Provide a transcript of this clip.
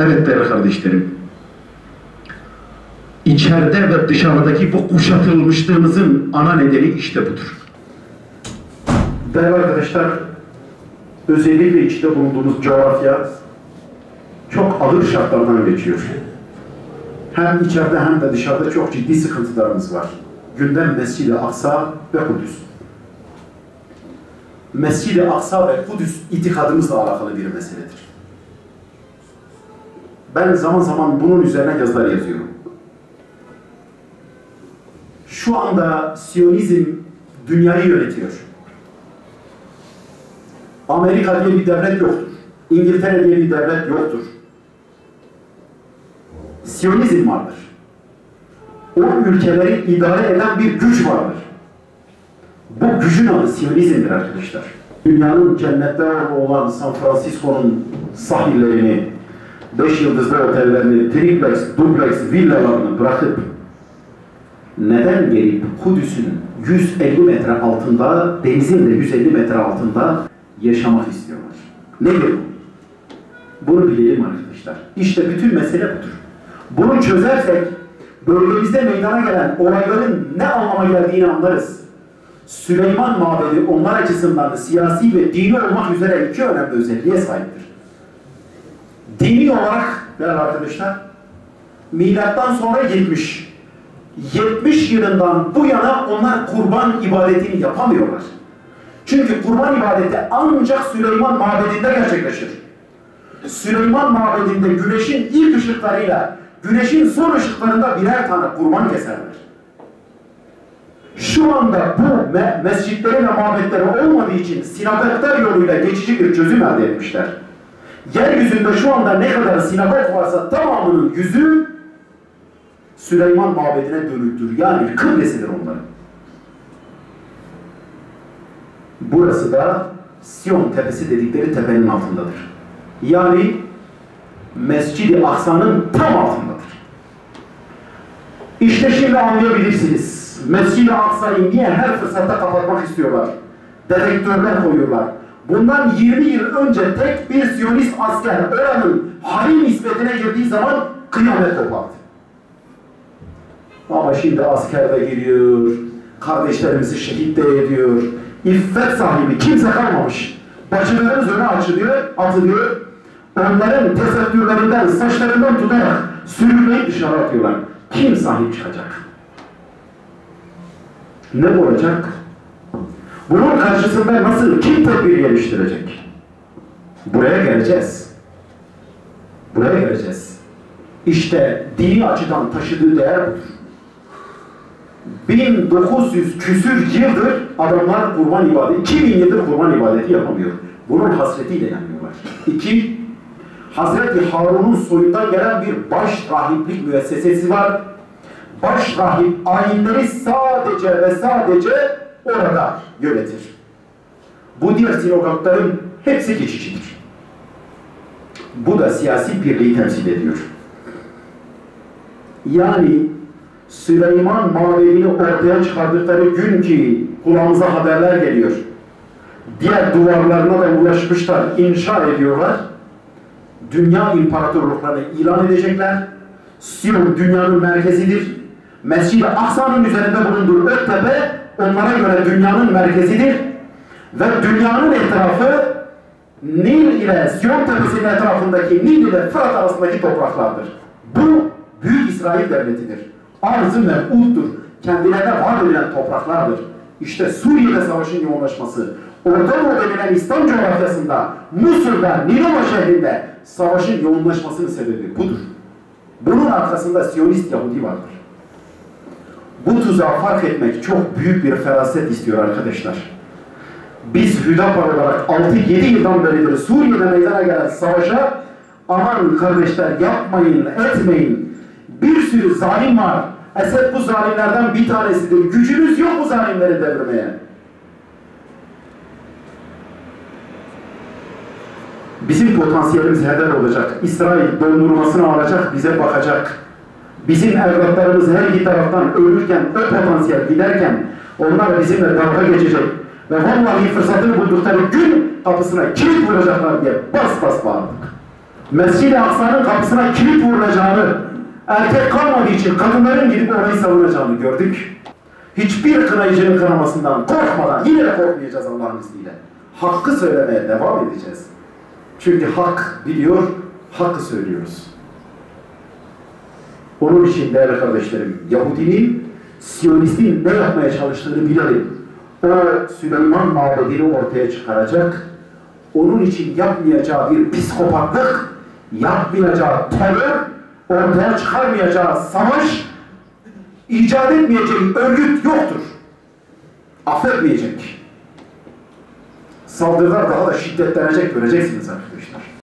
Evet değerli kardeşlerim, içeride ve dışarıdaki bu kuşatılmışlığımızın ana nedeni işte budur. Değerli arkadaşlar, özellikle içinde bulunduğumuz coğrafya çok ağır şartlardan geçiyor. Hem içeride hem de dışarıda çok ciddi sıkıntılarımız var. Gündem Mescid-i Aksa ve Kudüs. Mescid-i Aksa ve Kudüs itikadımızla alakalı bir meseledir. Ben zaman zaman bunun üzerine yazılar yazıyorum. Şu anda Siyonizm dünyayı yönetiyor. Amerika diye bir devlet yoktur. İngiltere diye bir devlet yoktur. Siyonizm vardır. O ülkeleri idare eden bir güç vardır. Bu gücün adı Siyonizm'dir arkadaşlar. Dünyanın cennetler olan San Francisco'nun sahillerini, 5 yıldızlı otellerini, triplex, duplex, villalarını bırakıp neden gelip Kudüs'ün 150 metre altında, denizin de 150 metre altında yaşamak istiyorlar? Nedir bu? Bunu bilelim arkadaşlar. İşte bütün mesele budur. Bunu çözersek bölgemizde meydana gelen olayların ne anlama geldiğini anlarız. Süleyman Mabedi onlar açısından da siyasi ve dini olmak üzere iki önemli özelliğe sahiptir. Dini olarak değerli arkadaşlar, milattan sonra 70 yılından bu yana onlar kurban ibadetini yapamıyorlar. Çünkü kurban ibadeti ancak Süleyman Mabedi'nde gerçekleşir. Süleyman Mabedi'nde güneşin ilk ışıklarıyla güneşin son ışıklarında birer tane kurban keserler. Şu anda bu mescitleri ve mabetleri olmadığı için sinagoglar yoluyla geçici bir çözüm elde etmişler. Yeryüzünde şu anda ne kadar sinagog varsa tamamının yüzü Süleyman Mabedi'ne dönüktür. Yani kıblesidir onların. Burası da Siyon Tepesi dedikleri tepenin altındadır. Yani Mescid-i Aksa'nın tam altındadır. İşte şimdi anlayabilirsiniz. Mescid-i Aksa'yı niye her fırsatta kapatmak istiyorlar? Dedektörler koyuyorlar. Bundan 20 yıl önce tek bir Siyonist asker oranın harim nispetine girdiği zaman kıyamet kopardı. Ama şimdi asker de giriyor, kardeşlerimizi şehit de ediyor, iffet sahibi kimse kalmamış. Bacılarımız öne atılıyor, onların tesettürlerinden, saçlarından tutarak sürükleyip dışarı atıyorlar. Kim sahip çıkacak? Ne olacak? Bunun karşısında nasıl, kim tedbir geliştirecek? Buraya geleceğiz. Buraya geleceğiz. İşte dini açıdan taşıdığı değer budur. 1900 küsür yıldır adamlar kurban ibadeti, 2000 yıldır kurban ibadeti yapamıyor. Bunun hasretiyle yanıyorlar. 2. Hazreti Harun'un soyundan gelen bir baş rahiplik müessesesi var. Baş rahip ayinleri sadece ve sadece orada yönetir. Bu diğer sinagogların hepsi geçicidir. Bu da siyasi birliği temsil ediyor. Yani Süleyman Mabedi'ni ortaya çıkardıkları gün ki kulağımıza haberler geliyor. Diğer duvarlarına da ulaşmışlar, inşa ediyorlar. Dünya imparatorluklarını ilan edecekler. Siyon dünyanın merkezidir. Mescid-i Aksa'nın üzerinde bulunduğu Öktepe onlara göre dünyanın merkezidir. Ve dünyanın etrafı Nil ile Siyon Tepesi'nin etrafındaki Nil ile Fırat arasındaki topraklardır. Bu Büyük İsrail Devleti'dir. Arz-ı mev'uddur. Kendilerine vaat edilen topraklardır. İşte Suriye'de savaşın yoğunlaşması, Orta Doğu denilen İslam coğrafyasında, Musul'da, Ninova şehrinde savaşın yoğunlaşmasının sebebi budur. Bunun arkasında Siyonist Yahudi vardır. Bu tuzağı fark etmek çok büyük bir feraset istiyor arkadaşlar. Biz Hüdapar olarak 6-7 yıldan beridir Suriye'de meydana gelen savaşa aman kardeşler yapmayın, etmeyin. Bir sürü zalim var. Esed bu zalimlerden bir tanesidir. Gücünüz yok bu zalimleri devirmeye. Bizim potansiyelimiz heder olacak. İsrail dondurmasını alacak, bize bakacak. Bizim evlatlarımız her iki taraftan ölürken, o potansiyel giderken onlar bizimle dalga geçecek. Ve vallahi fırsatını buldukları gün kapısına kilit vuracaklar diye bas bas bağırdık. Mescid-i Aksa'nın kapısına kilit vurulacağını, erkek kalmadığı için kadınların gidip orayı savunacağını gördük. Hiçbir kınayıcının kınamasından korkmadan, yine de korkmayacağız Allah'ın izniyle. Hakkı söylemeye devam edeceğiz. Çünkü hak biliyor, hakkı söylüyoruz. Onun için değerli kardeşlerim, Yahudinin, Siyonistin ne yapmaya çalıştığını bilelim. O Süleyman mabedini ortaya çıkaracak, onun için yapmayacağı bir psikopatlık, yapmayacağı terör, ortaya çıkarmayacağı savaş, icat etmeyeceği örgüt yoktur. Affetmeyecek. Saldırılar daha da şiddetlenecek, göreceksiniz arkadaşlar.